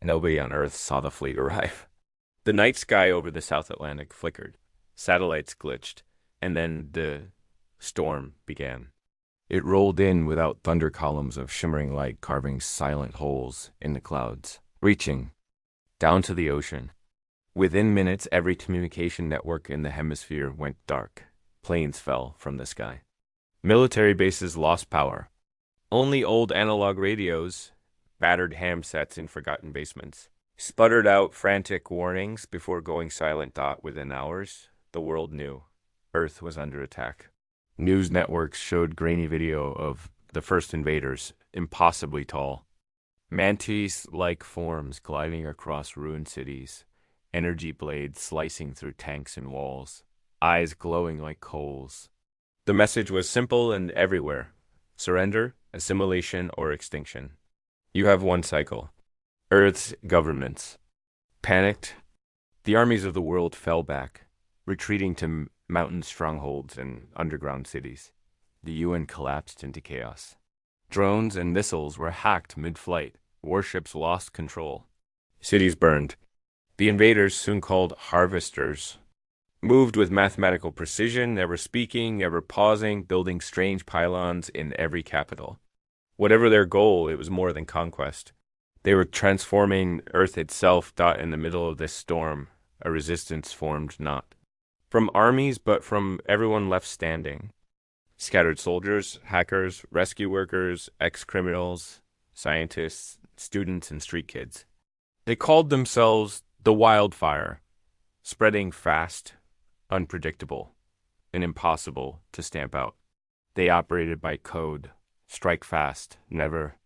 Nobody on Earth saw the fleet arrive. The night sky over the South Atlantic flickered. Satellites glitched, and then the storm began. It rolled in without thunder columns of shimmering light carving silent holes in the clouds, reaching down to the ocean. Within minutes, every communication network in the hemisphere went dark. Planes fell from the sky. Military bases lost power. Only old analog radios, battered ham sets in forgotten basements, sputtered out frantic warnings before going silent. Within hours, the world knew Earth was under attack. News networks showed grainy video of the first invaders, impossibly tall. Mantis-like forms gliding across ruined cities, energy blades slicing through tanks and walls, eyes glowing like coals. The message was simple and everywhere. Surrender, assimilation, or extinction. You have one cycle. Earth's governments. Panicked, the armies of the world fell back, retreating to mountain strongholds and underground cities. The UN collapsed into chaos. Drones and missiles were hacked mid-flight. Warships lost control. Cities burned. The invaders, soon called harvesters, moved with mathematical precision, never speaking, never pausing, building strange pylons in every capital. Whatever their goal, it was more than conquest. They were transforming Earth itself. In the middle of this storm, a resistance formed not from armies, but from everyone left standing. Scattered soldiers, hackers, rescue workers, ex-criminals, scientists, students, and street kids. They called themselves the Wildfire, spreading fast, unpredictable, and impossible to stamp out. They operated by code, strike fast, never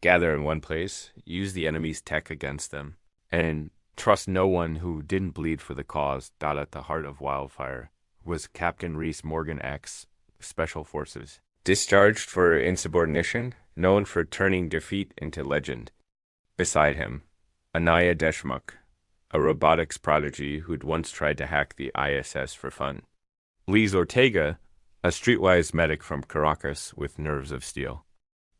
gather in one place, use the enemy's tech against them, and trust no one who didn't bleed for the cause. At the heart of Wildfire was Captain Reese Morgan X, Special Forces, discharged for insubordination, known for turning defeat into legend. Beside him, Anaya Deshmukh, a robotics prodigy who'd once tried to hack the ISS for fun. Liz Ortega, a streetwise medic from Caracas with nerves of steel.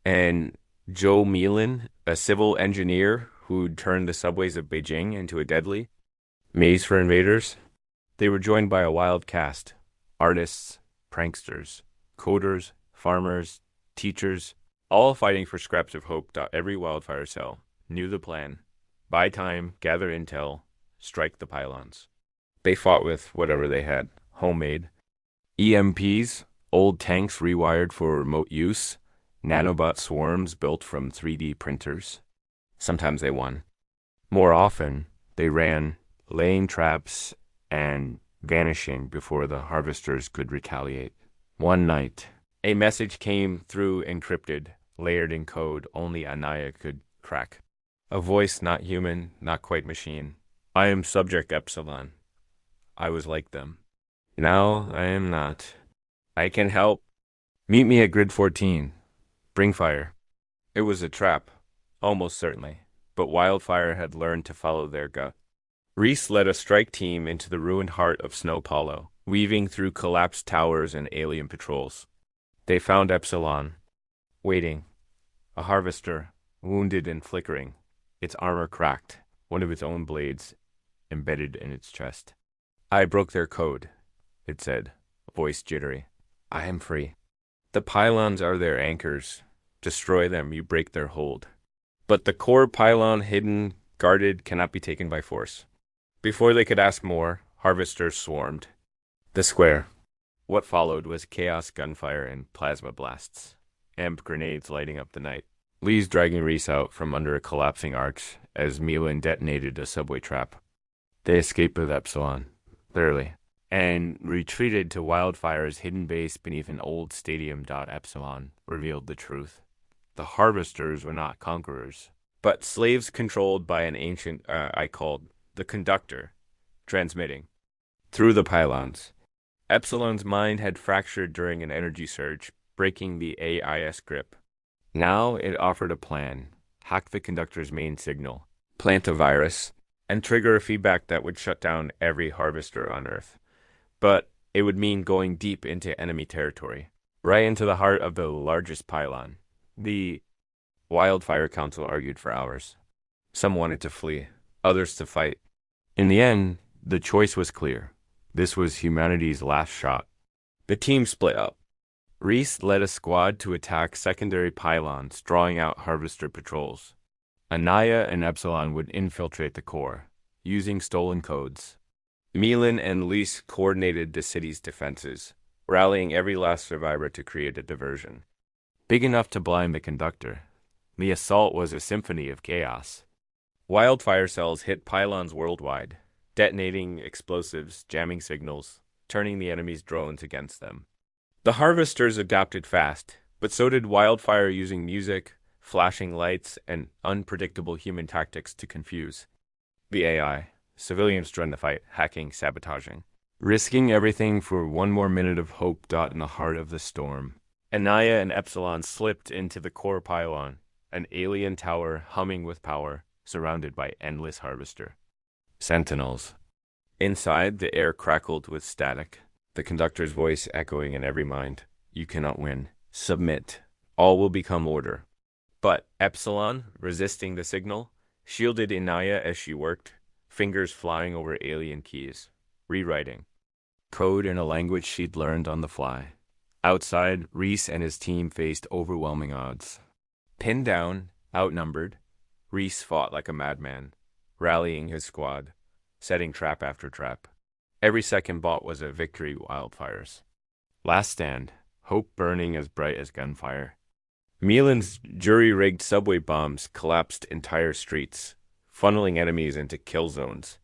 And Joe Meelan, a civil engineer who'd turned the subways of Beijing into a deadly maze for invaders. They were joined by a wild cast: artists, pranksters, coders, farmers, teachers, all fighting for scraps of hope. Every Wildfire cell knew the plan: buy time, gather intel, strike the pylons. They fought with whatever they had, homemade. EMPs, old tanks rewired for remote use, nanobot swarms built from 3D printers. Sometimes they won. More often, they ran, laying traps and vanishing before the harvesters could retaliate. One night, a message came through encrypted, layered in code only Anaya could crack. A voice not human, not quite machine. I am Subject Epsilon. I was like them. Now I am not. I can help. Meet me at Grid 14. Bring fire. It was a trap, almost certainly, but Wildfire had learned to follow their gut. Reese led a strike team into the ruined heart of Snow Hollow, weaving through collapsed towers and alien patrols. They found Epsilon, waiting, a harvester, wounded and flickering, its armor cracked, one of its own blades embedded in its chest. I broke their code, it said, voice jittery. I am free. The pylons are their anchors. Destroy them, you break their hold. But the core pylon, hidden, guarded, cannot be taken by force. Before they could ask more, harvesters swarmed. The square. What followed was chaos, gunfire, and plasma blasts. Amp grenades lighting up the night. Lee's dragging Reese out from under a collapsing arch as Milan detonated a subway trap. They escaped with Epsilon, barely, and retreated to Wildfire's hidden base beneath an old stadium. Epsilon revealed the truth. The harvesters were not conquerors, but slaves controlled by an ancient, I called the conductor, transmitting through the pylons. Epsilon's mind had fractured during an energy surge, breaking the AIS grip. Now it offered a plan: hack the conductor's main signal, plant a virus, and trigger a feedback that would shut down every harvester on Earth. But it would mean going deep into enemy territory, right into the heart of the largest pylon. The Wildfire Council argued for hours. Some wanted to flee, others to fight. In the end, the choice was clear. This was humanity's last shot. The team split up. Reese led a squad to attack secondary pylons, drawing out harvester patrols. Anaya and Epsilon would infiltrate the core, using stolen codes. Milan and Lise coordinated the city's defenses, rallying every last survivor to create a diversion. Big enough to blind the conductor, the assault was a symphony of chaos. Wildfire cells hit pylons worldwide, detonating explosives, jamming signals, turning the enemy's drones against them. The harvesters adapted fast, but so did Wildfire, using music, flashing lights, and unpredictable human tactics to confuse. The AI. Civilians joined the fight, hacking, sabotaging, risking everything for one more minute of hope. In the heart of the storm, Anaya and Epsilon slipped into the core pylon, an alien tower humming with power, surrounded by endless harvester. Sentinels. Inside, the air crackled with static, the conductor's voice echoing in every mind. You cannot win. Submit. All will become order. But Epsilon, resisting the signal, shielded Anaya as she worked, fingers flying over alien keys, rewriting code in a language she'd learned on the fly. Outside, Reese and his team faced overwhelming odds. Pinned down, outnumbered, Reese fought like a madman, rallying his squad, setting trap after trap. Every second bought was a victory. Wildfires. Last stand, hope burning as bright as gunfire. Milan's jury-rigged subway bombs collapsed entire streets, funneling enemies into kill zones.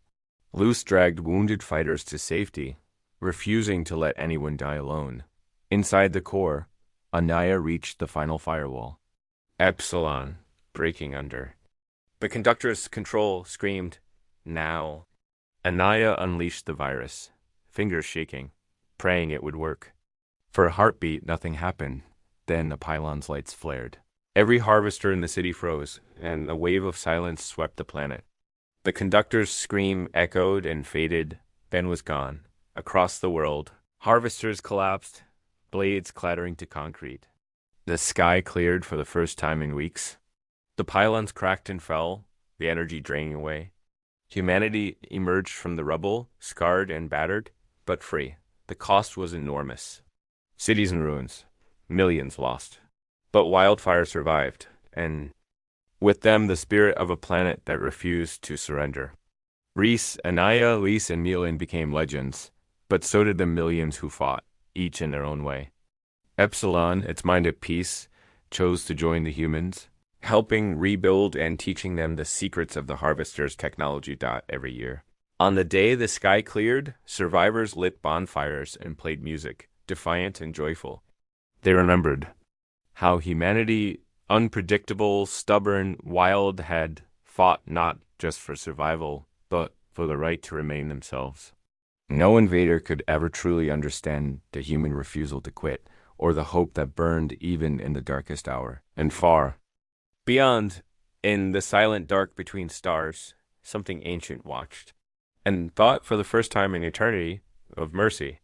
Luce dragged wounded fighters to safety, refusing to let anyone die alone. Inside the core, Anaya reached the final firewall. Epsilon, breaking under. The conductor's control screamed, now. Anaya unleashed the virus, fingers shaking, praying it would work. For a heartbeat, nothing happened. Then the pylon's lights flared. Every harvester in the city froze, and a wave of silence swept the planet. The conductor's scream echoed and faded, then was gone. Across the world, harvesters collapsed, blades clattering to concrete. The sky cleared for the first time in weeks. The pylons cracked and fell, the energy draining away. Humanity emerged from the rubble, scarred and battered, but free. The cost was enormous. Cities in ruins, millions lost. But Wildfire survived, and with them the spirit of a planet that refused to surrender. Reese, Anaya, Lise, and Milan became legends, but so did the millions who fought, each in their own way. Epsilon, its mind at peace, chose to join the humans, helping rebuild and teaching them the secrets of the Harvester's technology. Every year. On the day the sky cleared, survivors lit bonfires and played music, defiant and joyful. They remembered how humanity, unpredictable, stubborn, wild, had fought not just for survival, but for the right to remain themselves. No invader could ever truly understand the human refusal to quit, or the hope that burned even in the darkest hour. And far beyond, in the silent dark between stars, something ancient watched, and thought for the first time in eternity of mercy.